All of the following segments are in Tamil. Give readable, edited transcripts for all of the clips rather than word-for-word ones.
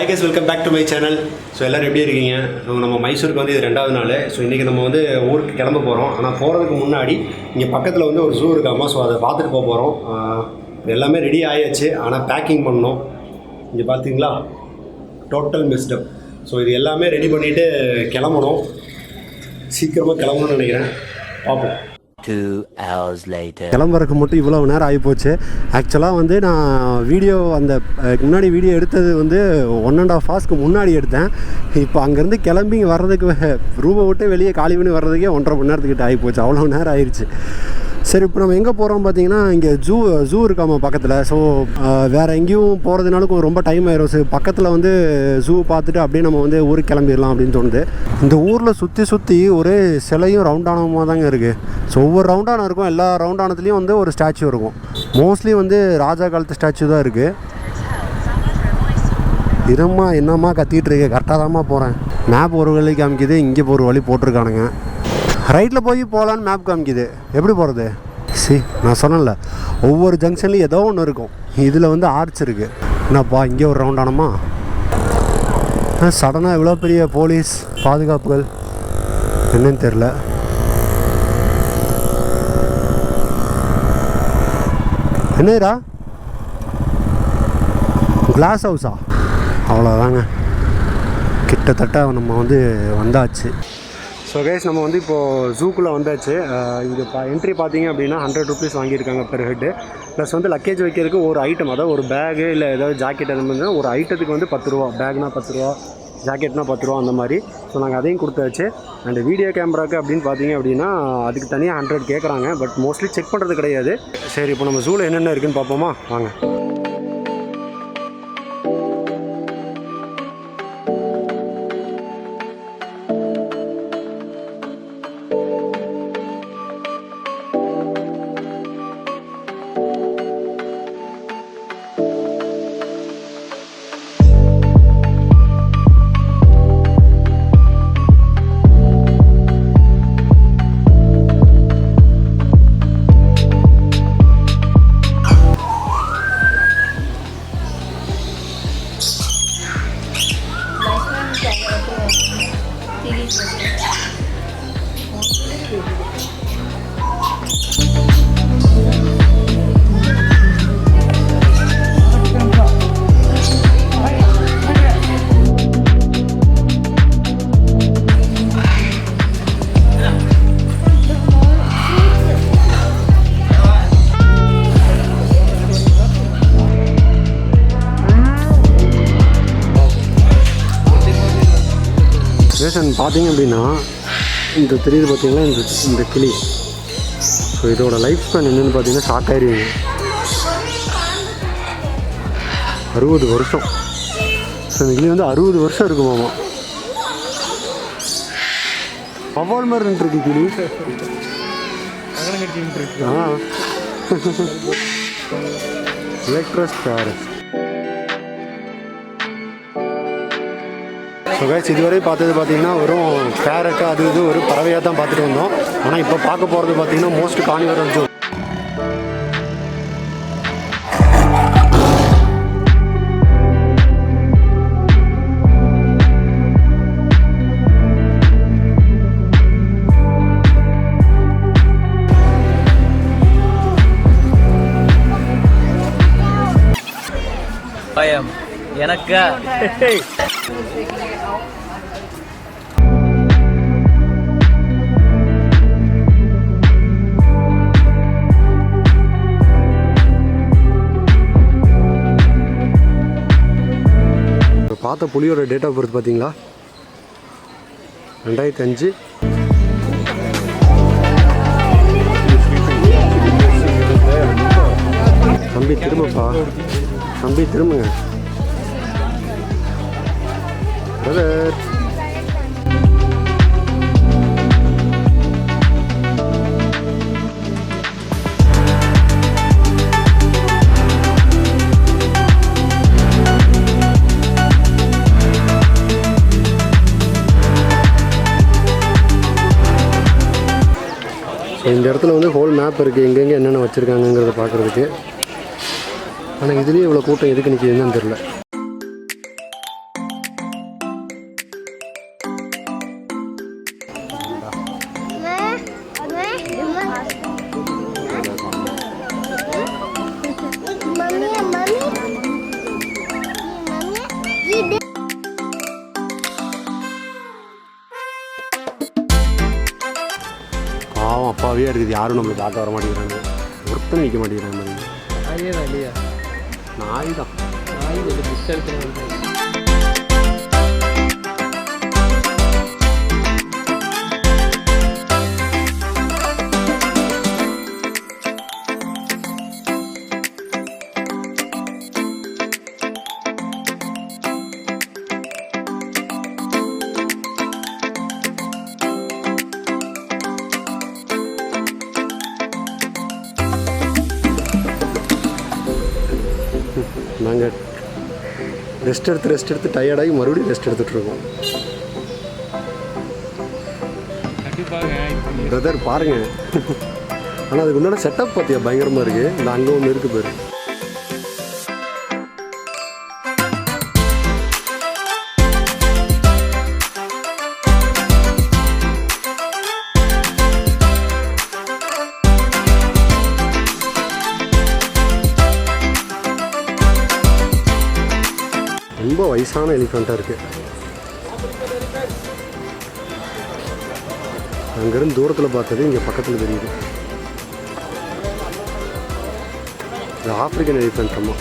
Hi guys, welcome back to my channel. So எல்லோரும் எப்படி இருக்கீங்க? ஸோ நம்ம மைசூருக்கு வந்து இது 2வது நாள். ஸோ இன்றைக்கி நம்ம வந்து ஊருக்கு கிளம்ப போகிறோம். ஆனால் போகிறதுக்கு முன்னாடி இங்கே பக்கத்தில் வந்து ஒரு ஜூ இருக்காமா, ஸோ அதை பார்த்துட்டு போக போகிறோம். எல்லாமே ரெடி ஆயாச்சு, ஆனால் பேக்கிங் பண்ணோம். இங்கே பார்த்தீங்களா, டோட்டல் மிஸ்டப். ஸோ இது எல்லாமே ரெடி பண்ணிவிட்டு கிளம்பணும். சீக்கிரமாக கிளம்பணும்னு நினைக்கிறேன். பார்ப்போம். 2 hours later. கிளம்புறதுக்கு மட்டும் இவ்வளோ நேரம் ஆகிப்போச்சு. ஆக்சுவலாக வந்து நான் வீடியோ முன்னாடி வீடியோ எடுத்தது வந்து 1.5 hours முன்னாடி எடுத்தேன். இப்போ அங்கேருந்து கிளம்பி வர்றதுக்கு ரூமை விட்டு வெளியே காலி பண்ணி வர்றதுக்கே 1.5 மணி நேரத்துக்கிட்ட ஆகிப்போச்சு. அவ்வளோ நேரம் ஆயிடுச்சு. சரி, இப்போ நம்ம எங்கே போகிறோம் பார்த்தீங்கன்னா, இங்கே ஜூ இருக்காமா பக்கத்தில். ஸோ வேறு எங்கேயும் போகிறதுனாலும் ரொம்ப டைம் ஆயிரும். ஸோ பக்கத்தில் வந்து ஜூ பார்த்துட்டு அப்படியே நம்ம வந்து ஊருக்கு கிளம்பிடலாம் அப்படின்னு தோணுது. இந்த ஊரில் சுற்றி ஒரே சிலையும் ரவுண்டானமாக தாங்க இருக்குது. ஸோ ஒவ்வொரு ரவுண்டானம் இருக்கும். எல்லா ரவுண்டானத்துலேயும் வந்து ஒரு ஸ்டாச்சு இருக்கும். மோஸ்ட்லி வந்து ராஜா காலத்து ஸ்டாச்சு தான் இருக்குது. இருமா என்னம்மா கத்திகிட்டு இருக்கு, கரெக்டாக தான்மா போகிறேன். மேப் ஒரு வழி காமிக்குது, இங்கே ஒரு வழி போட்டிருக்கானுங்க. ரைட்டில் போய் போகலான்னு மேப் காமிக்குது. எப்படி போகிறது? நான் சொன்னேன்ல, ஒவ்வொரு ஜங்ஷன்லேயும் ஏதோ ஒன்று இருக்கும். இதில் வந்து ஆர்ச் இருக்குது. என்னப்பா இங்கே ஒரு ரவுண்டானமா? சடனாக இவ்வளோ பெரிய போலீஸ் பாதுகாப்புகள் என்னன்னு தெரில. என்னடா கிளாஸ் ஹவுஸா? அவ்வளோதாங்க, கிட்டத்தட்ட நம்ம வந்து வந்தாச்சு. ஸோ கைஸ், நம்ம வந்து இப்போது ஜூக்குள்ளே வந்தாச்சு. இது என்ட்ரி பார்த்தீங்க அப்படின்னா 100 rupees வாங்கியிருக்காங்க பெர் ஹெட்டு. ப்ளஸ் வந்து லக்கேஜ் வைக்கிறதுக்கு ஒரு ஐட்டம், அதாவது ஒரு பேகு இல்லை ஏதாவது ஜாக்கெட் அது மாதிரி ஒரு ஐட்டத்துக்கு வந்து 10 ரூபா. பேக்னா 10 ரூபா, ஜாக்கெட்னா 10 ரூபா அந்த மாதிரி. ஸோ நாங்கள் அதையும் கொடுத்தாச்சு. அண்டு வீடியோ கேமராக்கு அப்படின்னு பார்த்தீங்க அப்படின்னா அதுக்கு தனியாக 100 கேட்குறாங்க. பட் மோஸ்ட்லி செக் பண்ணுறது கிடையாது. சரி, இப்போ நம்ம ஜூவில் என்னென்ன இருக்குதுன்னு பார்ப்போமா, வாங்க. பார்த்தீங்க அப்படின்னா இந்த தெரியுது பார்த்தீங்களா, இந்த கிளி. ஸோ இதோட லைஃப் ஸ்பேன் என்னென்னு பார்த்தீங்கன்னா ஷார்ட் ஆயிருவீங்க. 60 வருஷம். ஸோ இந்த கிளி வந்து 60 வருஷம் இருக்குமாமா. பவால் மாதிரி இருக்கு கிளி. எலக்ட்ரோஸ்டார். ஸோ கைஸ், இதுவரை பார்த்தது பார்த்தீங்கன்னா வெறும் பேரட்டு அது இது ஒரு பறவையாக தான் பார்த்துட்டு வந்தோம். ஆனால் இப்போ பார்க்க போகிறது பார்த்தீங்கன்னா மோஸ்ட் கார்னிவரல் ஜூ. பயம் எனக்கா? பார்த்த புலியோட டேட் ஆஃப் பர்த் பார்த்தீங்களா? 2005. தம்பி திரும்பப்பா, தம்பி திரும்புங்க பிரதர். இந்த இடத்துல வந்து ஹோல் மேப் இருக்குது, எங்கெங்கே என்னென்ன வச்சுருக்காங்கங்கிறத பார்க்குறதுக்கு. ஆனால் இதுலேயே இவ்வளோ கூட்டம் எதுக்கு நிற்கிதுன்னு தெரியல. பாவம் அப்பாவே இருக்குது, யாரும் நம்மளை பார்க்க வர மாட்டேங்கிறாங்க, ஒருத்தனை நிற்க மாட்டேங்கிறாங்க மாதிரி. நாயே தான் இல்லையா? நாய் தான். நாய் வந்து புஷ் எடுத்து நாங்கள் ரெஸ்ட் எடுத்து டயர்டாகி மறுபடியும் ரெஸ்ட் எடுத்துகிட்ருக்கோம். பிரதர் பாருங்கள், ஆனால் அதுக்கு முன்னாடி செட்டப் பார்த்தியா பயங்கரமாக இருக்குது. இந்த அங்கே ஒன்று இருக்குது பேர். ரொம்ப வயசான எலிஃபெண்ட்டாக இருக்குது. அங்கேருந்து தூரத்தில் பார்த்தது இங்கே பக்கத்தில் தெரியுது. இது ஆப்பிரிக்கன் எலிஃபெண்ட். அம்மா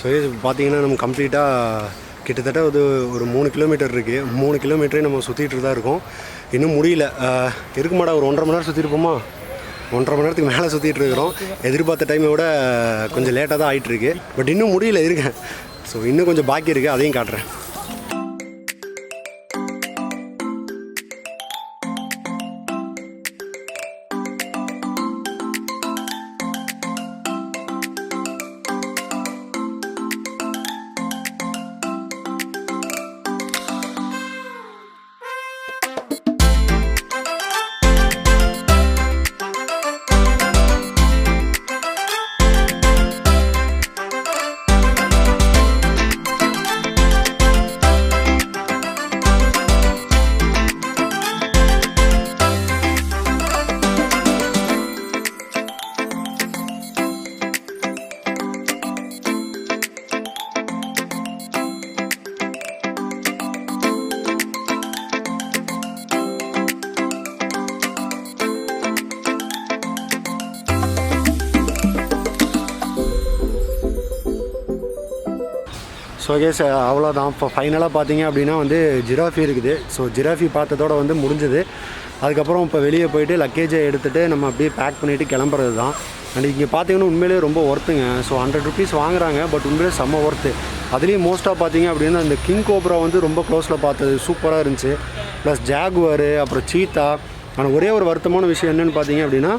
ஸோ இது பார்த்திங்கன்னா நம்ம கம்ப்ளீட்டாக கிட்டத்தட்ட ஒரு 3 கிலோமீட்டர் இருக்குது. 3 கிலோமீட்டரே நம்ம சுற்றிட்டு தான் இருக்கோம். இன்னும் முடியல. இருக்க மாட்டா ஒரு 1.5 மணி நேரம் சுற்றிருப்போமா, 1.5 மணி நேரத்துக்கு மேலே சுற்றிட்டு இருக்கிறோம். எதிர்பார்த்த டைமை விட கொஞ்சம் லேட்டாக தான் ஆகிட்டுருக்கு. பட் இன்னும் முடியல இருக்கேன். ஸோ இன்னும் கொஞ்சம் பாக்கி இருக்குது, அதையும் காட்டுறேன். ஸோ கேஸ் அவ்வளோதான். இப்போ ஃபைனலாக பார்த்தீங்க அப்படின்னா வந்து ஜிராஃபி இருக்குது. ஸோ ஜிராஃபி பார்த்ததோட வந்து முடிஞ்சது. அதுக்கப்புறம் இப்போ வெளியே போயிட்டு லக்கேஜை எடுத்துகிட்டு நம்ம அப்படியே பேக் பண்ணிவிட்டு கிளம்புறது தான். அண்ட் இங்கே பார்த்தீங்கன்னா உண்மையிலேயே ரொம்ப ஒர்த்துங்க. ஸோ 100 ருபீஸ் வாங்குறாங்க, பட் உண்மையிலே செம்ம ஒர்த்து. அதுலேயும் மோஸ்ட்டாக பார்த்தீங்க அப்படின்னா அந்த கிங் கோப்ரா வந்து ரொம்ப க்ளோஸில் பார்த்தது சூப்பராக இருந்துச்சு. ப்ளஸ் ஜாகுவாரு, அப்புறம் சீத்தா. ஆனால் ஒரே ஒரு வருத்தமான விஷயம் என்னென்னு பார்த்தீங்க அப்படின்னா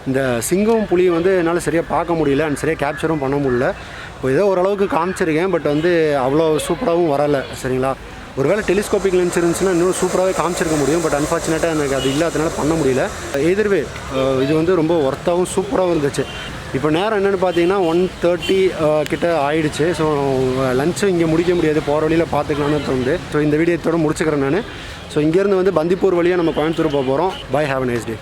இந்த சிங்கம் புலியை வந்து என்னால் சரியாக பார்க்க முடியல அண்ட் சரியாக கேப்சரும் பண்ண முடியல. இப்போ ஏதோ ஓரளவுக்கு காமிச்சிருக்கேன், பட் வந்து அவ்வளோ சூப்பராகவும் வரலை. சரிங்களா, ஒருவேளை டெலிஸ்கோபிக் லென்ஸ் இருந்துச்சுன்னா இன்னும் சூப்பராகவே காமிச்சிருக்க முடியும். பட் அன்ஃபார்ச்சுனேட்டாக எனக்கு அது இல்லாதனால பண்ண முடியல. எதிர்வே இது வந்து ரொம்ப ஒர்த்தாகவும் சூப்பராகவும் இருந்துச்சு. இப்போ நேரம் என்னென்னு பார்த்தீங்கன்னா 1:30 கிட்ட ஆயிடுச்சு. ஸோ லஞ்சும் இங்கே முடிக்க முடியாது, போகிற வழியில் பார்த்துக்கலான்னு தோணுது. ஸோ இந்த வீடியோத்தோடு முடிச்சுக்கிறேன் நான். ஸோ இங்கேருந்து வந்து பந்திப்பூர் வழியாக நம்ம கோயம்புத்தூர் போக போகிறோம். Bye, have a nice day.